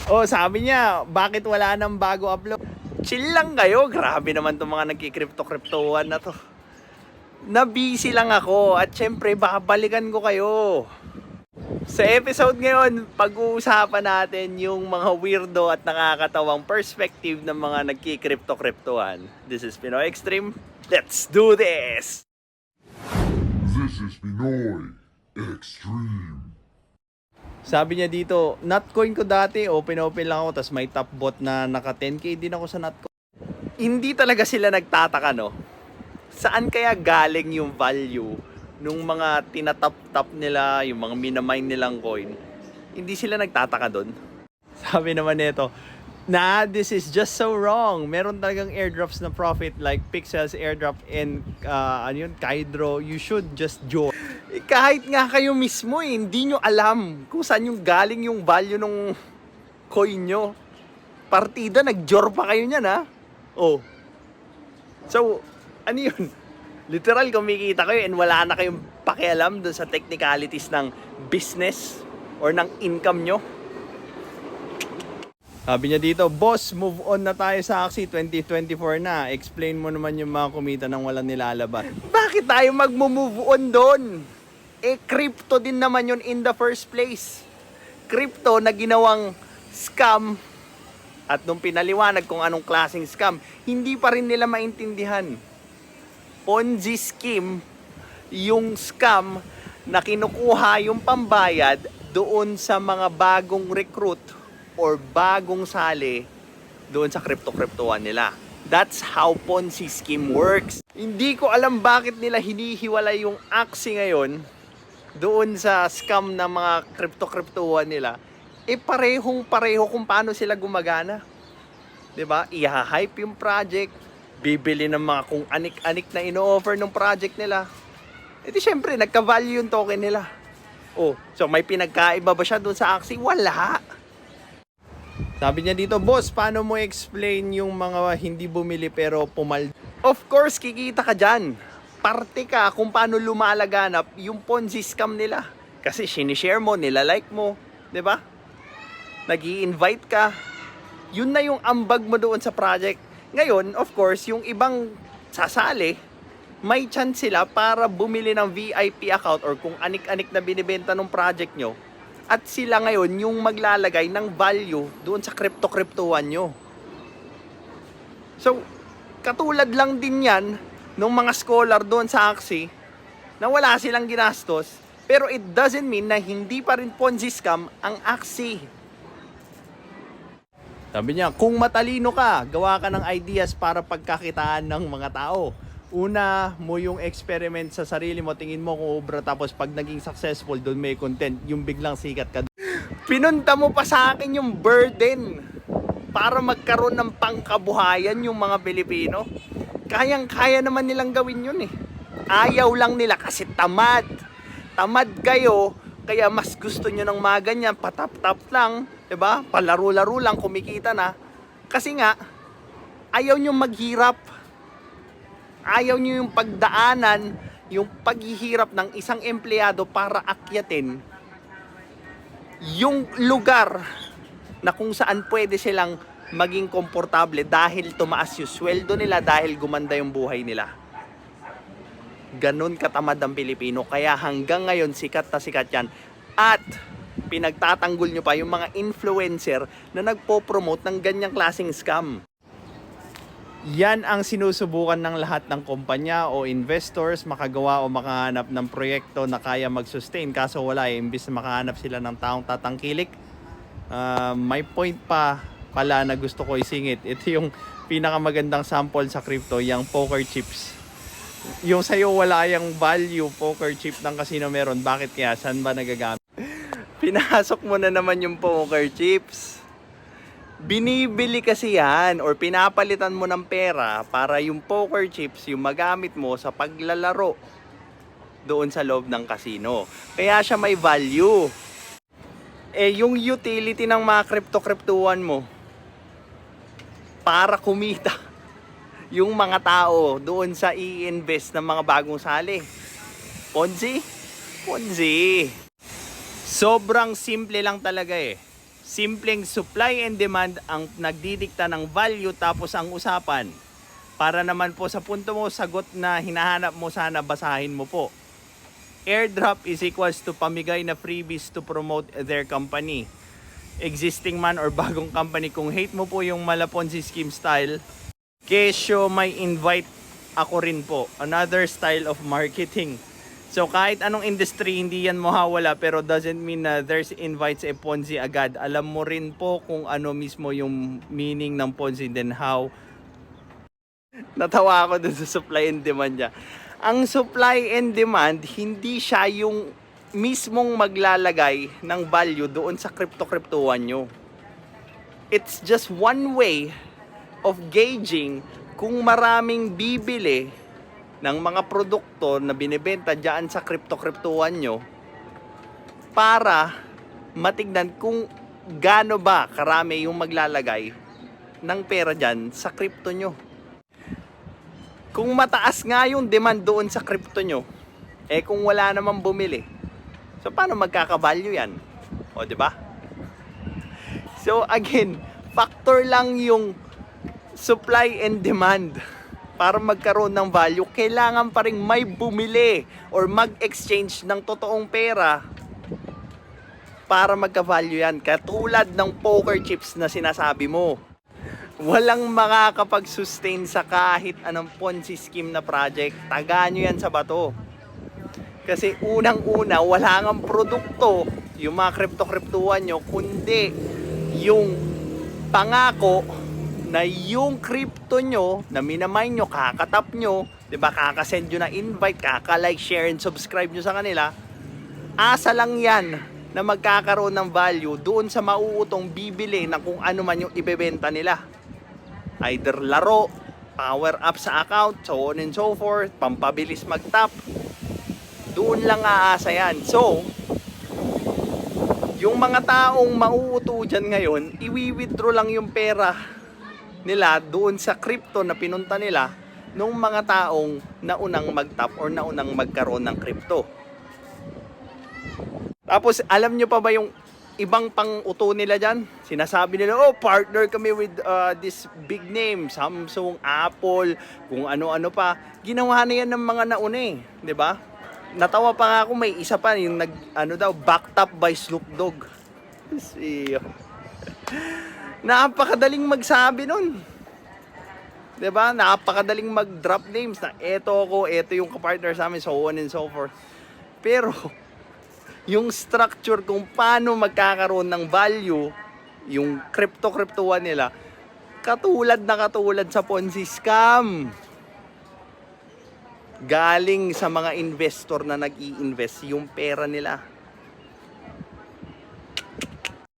Oh, sabi niya, bakit wala nang bago upload? Chill lang kayo. Grabe naman itong mga nagkikripto-kriptoan na to. Na-busy lang ako at syempre babalikan ko kayo. Sa episode ngayon, pag-uusapan natin yung mga weirdo at nakakatawang perspective ng mga nagkikripto-kriptoan. This is Pinoy Extreme. Let's do this! This is Pinoy Extreme. Sabi niya dito, Notcoin ko dati, open lang ako, tapos may top bot na naka 10k din ako sa Notcoin. Hindi talaga sila nagtataka, no? Saan kaya galing yung value nung mga tinatap-tap nila, yung mga minamine nilang coin? Hindi sila nagtataka doon. Sabi naman nito, this is just so wrong. Meron talagang airdrops na profit like Pixels airdrop and Kydro. You should just join. Kahit nga kayo mismo hindi nyo alam kung saan yung galing yung value ng coin nyo. Partida, nag-jor pa kayo niyan, ha? Oh. So, ano yun? Literal, kumikita kayo and wala na kayong pakialam dun sa technicalities ng business or ng income nyo. Sabi niya dito, boss, move on na tayo sa Axie 2024 na. Explain mo naman yung mga kumita nang walang nilalabas. Bakit tayo mag-move on doon? Crypto din naman yun in the first place. Crypto na ginawang scam. At nung pinaliwanag kung anong klaseng scam, hindi pa rin nila maintindihan. Ponzi scheme, yung scam na kinukuha yung pambayad doon sa mga bagong recruit or bagong sali doon sa crypto-cryptoan nila. That's how Ponzi scheme works. Hindi ko alam bakit nila hinihiwalay yung Axie ngayon doon sa scam ng mga crypto-cryptoan nila. Parehong-pareho kung paano sila gumagana. 'Di ba? I-hype yung project, bibili ng mga kung anik-anik na ino-offer ng project nila. Di syempre, nagka-value yung token nila. Oh, so may pinagkaiba ba siya doon sa Axie? Wala. Sabi niya dito, boss, paano mo explain yung mga hindi bumili pero Of course, kikita ka dyan. Parte ka kung paano lumalaganap yung Ponzi scam nila. Kasi sinishare mo, nilalike mo, 'di ba? Nag-i-invite ka. Yun na yung ambag mo doon sa project. Ngayon, of course, yung ibang sasali, may chance sila para bumili ng VIP account or kung anik-anik na binibenta ng project nyo. At sila ngayon yung maglalagay ng value doon sa crypto-cryptoan nyo. So, katulad lang din yan ng mga scholar doon sa Axie na wala silang ginastos, pero it doesn't mean na hindi pa rin Ponzi scam ang Axie. Sabi niya, kung matalino ka, gawa ka ng ideas para pagkakitaan ng mga tao. Una mo yung experiment sa sarili mo, tingin mo kung obra, tapos pag naging successful, doon may content, yung biglang sikat ka. Pinunta mo pa sa akin yung burden para magkaroon ng pangkabuhayan yung mga Pilipino. Kayang-kaya naman nilang gawin yun eh. Ayaw lang nila kasi tamad. Tamad kayo, kaya mas gusto nyo ng mga ganyan, patap-tap lang, 'di ba? Palaro-laro lang, kumikita na. Kasi nga, ayaw nyo maghirap. Ayaw nyo yung pagdaanan, yung paghihirap ng isang empleyado para akyatin yung lugar na kung saan pwede silang maging komportable dahil tumaas yung sweldo nila, dahil gumanda yung buhay nila. Ganun katamad ang Pilipino. Kaya hanggang ngayon, sikat na sikat yan. At pinagtatanggol nyo pa yung mga influencer na nagpo-promote ng ganyang klaseng scam. Yan ang sinusubukan ng lahat ng kumpanya o investors, makagawa o makahanap ng proyekto na kaya mag-sustain. Kaso wala eh, imbis na makahanap sila ng taong tatangkilik. May point pa pala na gusto ko isingit. Ito yung pinakamagandang sample sa crypto, yung poker chips. Yung sa'yo wala yung value, poker chip ng casino meron. Bakit kaya? Saan ba nagagamit? Pinasok mo na naman yung poker chips. Binibili kasi yan or pinapalitan mo ng pera para yung poker chips yung magamit mo sa paglalaro doon sa loob ng casino. Kaya siya may value. Yung utility ng mga crypto-cryptoan mo para kumita yung mga tao doon sa i-invest ng mga bagong sali. Ponzi? Ponzi. Sobrang simple lang talaga eh. Simpleng supply and demand ang nagdidikta ng value, tapos ang usapan. Para naman po sa punto mo, sagot na hinahanap mo, sana basahin mo po. Airdrop is equals to pamigay na freebies to promote their company. Existing man or bagong company, kung hate mo po yung mala Ponzi scheme style, kesyo may invite ako rin po. Another style of marketing. So kahit anong industry, hindi yan mawawala, pero doesn't mean na there's invites a Ponzi agad. Alam mo rin po kung ano mismo yung meaning ng Ponzi, then how. Natawa ako dun sa supply and demand niya. Ang supply and demand, hindi siya yung mismong maglalagay ng value doon sa crypto-cryptoan nyo. It's just one way of gauging kung maraming bibili ng mga produkto na binibenta dyan sa crypto-cryptoan nyo para matignan kung gaano ba karami yung maglalagay ng pera dyan sa crypto nyo. Kung mataas nga yung demand doon sa crypto nyo, kung wala namang bumili, so paano magkakavalue yan? O, di ba? So again, factor lang yung supply and demand para magkaroon ng value. Kailangan pa rin may bumili or mag-exchange ng totoong pera para magka-value yan. Katulad ng poker chips na sinasabi mo. Walang makakapag-sustain sa kahit anong Ponzi scheme na project. Taga nyo yan sa bato. Kasi unang-una, wala ngang produkto yung mga crypto-cryptoan nyo, kundi yung pangako na yung crypto nyo, na minamine nyo, kakatap nyo, diba, kakasend nyo na invite, kaka-like, share, and subscribe nyo sa kanila, asa lang yan na magkakaroon ng value doon sa mauutong bibili na kung ano man yung ibebenta nila. Either laro, power up sa account, so on and so forth, pampabilis mag-tap, doon lang aasa yan. So, yung mga taong mauuto dyan ngayon, iwi-withdraw lang yung pera nila doon sa crypto na pinunta nila nung mga taong naunang mag-tap or naunang magkaroon ng crypto. Tapos alam nyo pa ba yung ibang pang-uto nila dyan? Sinasabi nila, oh, partner kami with this big name, Samsung, Apple, kung ano-ano pa. Ginawa na yan ng mga nauna eh, di ba? Natawa pa nga ako, may isa pa yung backed by Snoop Dogg. Napakadaling magsabi nun. 'Di ba? Napakadaling mag-drop names na eto ako, eto yung kapartner sa amin, so on and so forth. Pero yung structure kung paano magkakaroon ng value yung crypto-cryptoan nila, katulad sa Ponzi scam. Galing sa mga investor na nag-i-invest yung pera nila.